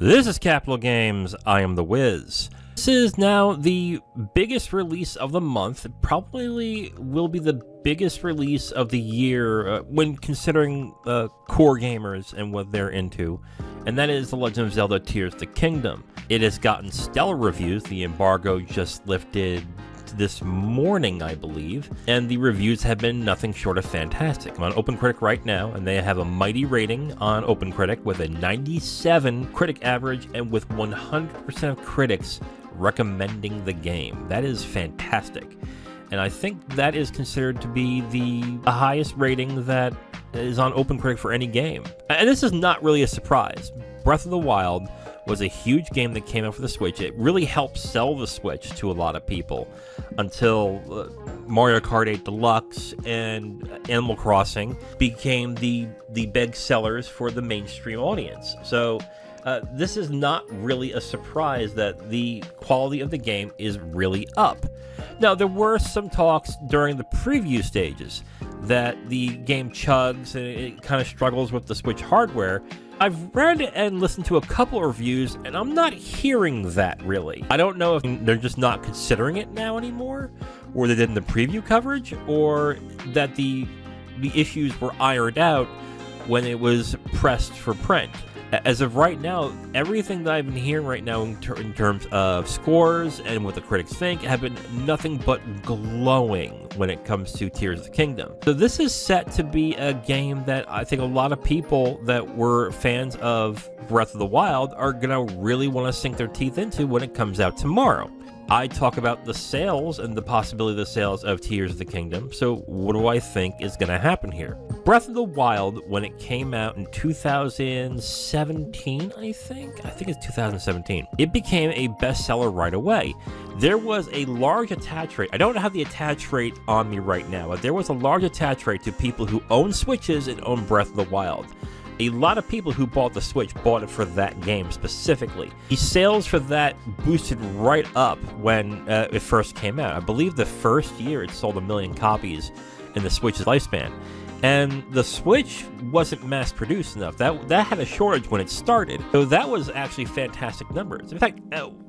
This is Capital Games, I am the Wiz. This is now the biggest release of the month. It probably will be the biggest release of the year when considering core gamers and what they're into. And that is The Legend of Zelda Tears of the Kingdom. It has gotten stellar reviews. The embargo just lifted this morning, I believe, and the reviews have been nothing short of fantastic. I'm on OpenCritic right now, and they have a mighty rating on OpenCritic with a 97 critic average and with 100% of critics recommending the game. That is fantastic, and I think that is considered to be the highest rating that is on OpenCritic for any game. And this is not really a surprise. Breath of the Wild was a huge game that came out for the Switch. It really helped sell the Switch to a lot of people until Mario Kart 8 Deluxe and Animal Crossing became the big sellers for the mainstream audience. So this is not really a surprise that the quality of the game is really up. Now, there were some talks during the preview stages that the game chugs and it kind of struggles with the Switch hardware. I've read and listened to a couple of reviews, and I'm not hearing that, really. I don't know if they're just not considering it now anymore, or they did in the preview coverage, or that the issues were ironed out when it was pressed for print. As of right now, everything that I've been hearing right now in terms of scores and what the critics think have been nothing but glowing when it comes to Tears of the Kingdom. So this is set to be a game that I think a lot of people that were fans of Breath of the Wild are going to really want to sink their teeth into when it comes out tomorrow. I talk about the sales and the possibility of the sales of Tears of the Kingdom, so what do I think is going to happen here? Breath of the Wild, when it came out in 2017, I think it's 2017, it became a bestseller right away. There was a large attach rate. I don't have the attach rate on me right now, but there was a large attach rate to people who own Switches and own Breath of the Wild. A lot of people who bought the Switch bought it for that game specifically. The sales for that boosted right up when it first came out. I believe the first year it sold 1 million copies in the Switch's lifespan. And the Switch wasn't mass-produced enough. That had a shortage when it started. So that was actually fantastic numbers. In fact,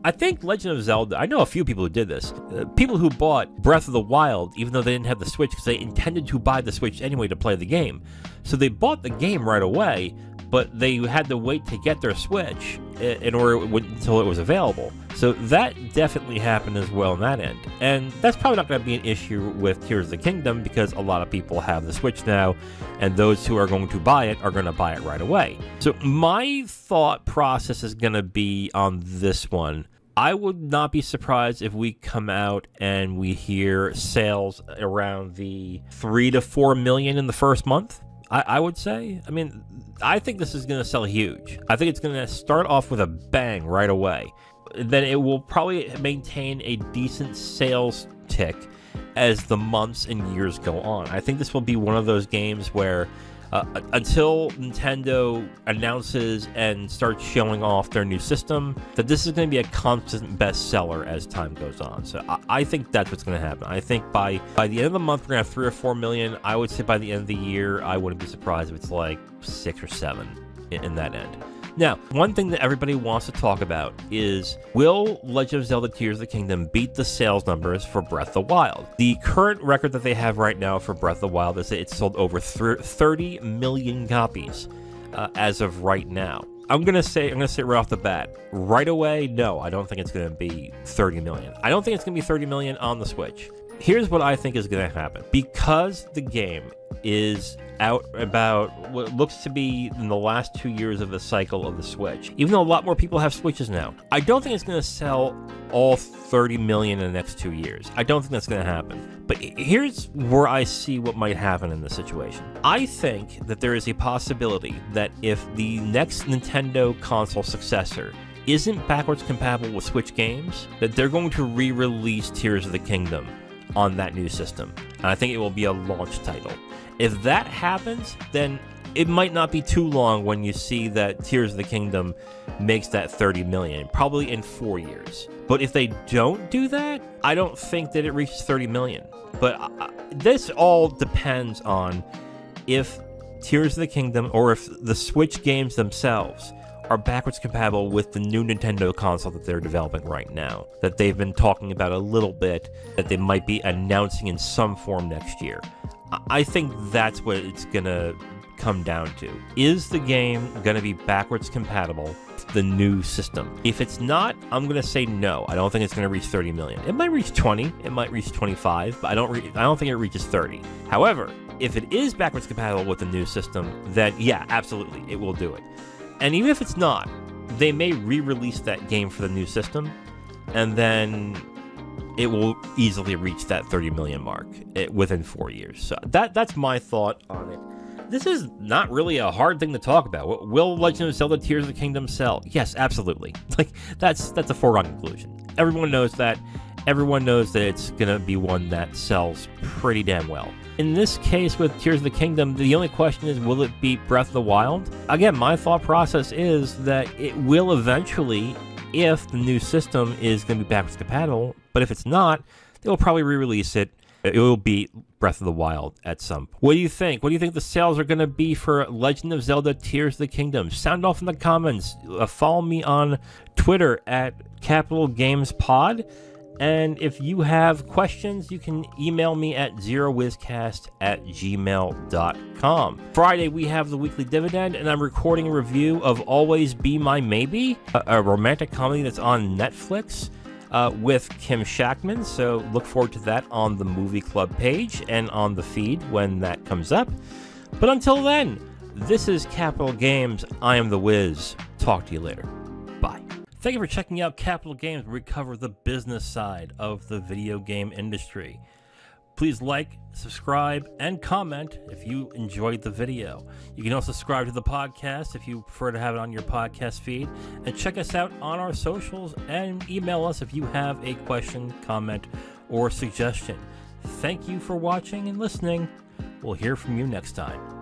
I think Legend of Zelda, I know a few people who did this. People who bought Breath of the Wild, even though they didn't have the Switch, because they intended to buy the Switch anyway to play the game. So they bought the game right away, but they had to wait to get their Switch in order until it was available. So that definitely happened as well on that end. And that's probably not going to be an issue with Tears of the Kingdom because a lot of people have the Switch now, and those who are going to buy it are going to buy it right away. So my thought process is going to be on this one. I would not be surprised if we come out and we hear sales around the 3 to 4 million in the first month. I would say. I mean, I think this is going to sell huge. I think it's going to start off with a bang right away. Then it will probably maintain a decent sales tick as the months and years go on. I think this will be one of those games where until Nintendo announces and starts showing off their new system, that this is going to be a constant bestseller as time goes on. So I think that's what's going to happen. I think by the end of the month, we're going to have 3 or 4 million. I would say by the end of the year, I wouldn't be surprised if it's like 6 or 7 in that end. Now, one thing that everybody wants to talk about is, will Legend of Zelda Tears of the Kingdom beat the sales numbers for Breath of the Wild? The current record that they have right now for Breath of the Wild is that it's sold over 30 million copies as of right now. I'm gonna say right off the bat, right away, no, I don't think it's gonna be 30 million. I don't think it's gonna be 30 million on the Switch. Here's what I think is gonna happen. Because the game is out about what looks to be in the last 2 years of the cycle of the Switch, even though a lot more people have Switches now, I don't think it's going to sell all 30 million in the next 2 years. I don't think that's going to happen. But here's where I see what might happen in this situation. I think that there is a possibility that if the next Nintendo console successor isn't backwards compatible with Switch games, that they're going to re-release Tears of the Kingdom on that new system. And I think it will be a launch title. If that happens, then it might not be too long when you see that Tears of the Kingdom makes that 30 million, probably in 4 years. But if they don't do that, I don't think that it reaches 30 million. But this all depends on if Tears of the Kingdom or if the Switch games themselves are backwards compatible with the new Nintendo console that they're developing right now, that they've been talking about a little bit, that they might be announcing in some form next year. I think that's what it's gonna come down to. Is the game gonna be backwards compatible with the new system? If it's not, I'm gonna say no. I don't think it's gonna reach 30 million. It might reach 20, it might reach 25, but I don't think it reaches 30. However, if it is backwards compatible with the new system, then yeah, absolutely, it will do it. And even if it's not, they may re-release that game for the new system, and then it will easily reach that 30 million mark within 4 years. So that's my thought on it. This is not really a hard thing to talk about. Will Legend of Zelda Tears of the Kingdom sell? Yes, absolutely. Like, that's a foregone conclusion. Everyone knows that. Everyone knows that it's going to be one that sells pretty damn well. In this case with Tears of the Kingdom, the only question is, will it beat Breath of the Wild? Again, my thought process is that it will eventually, if the new system is going to be backwards compatible, but if it's not, they'll probably re-release it. It will beat Breath of the Wild at some point. What do you think? What do you think the sales are going to be for Legend of Zelda Tears of the Kingdom? Sound off in the comments. Follow me on Twitter at CapitalGamesPod. And if you have questions, you can email me at zerowizcast@gmail.com. Friday, we have the weekly dividend, and I'm recording a review of Always Be My Maybe, a romantic comedy that's on Netflix with Kim Shackman. So look forward to that on the Movie Club page and on the feed when that comes up. But until then, this is Capital Games. I am the Wiz. Talk to you later. Bye. Thank you for checking out Capital Games, where we cover the business side of the video game industry. Please like, subscribe, and comment if you enjoyed the video. You can also subscribe to the podcast if you prefer to have it on your podcast feed. And check us out on our socials and email us if you have a question, comment, or suggestion. Thank you for watching and listening. We'll hear from you next time.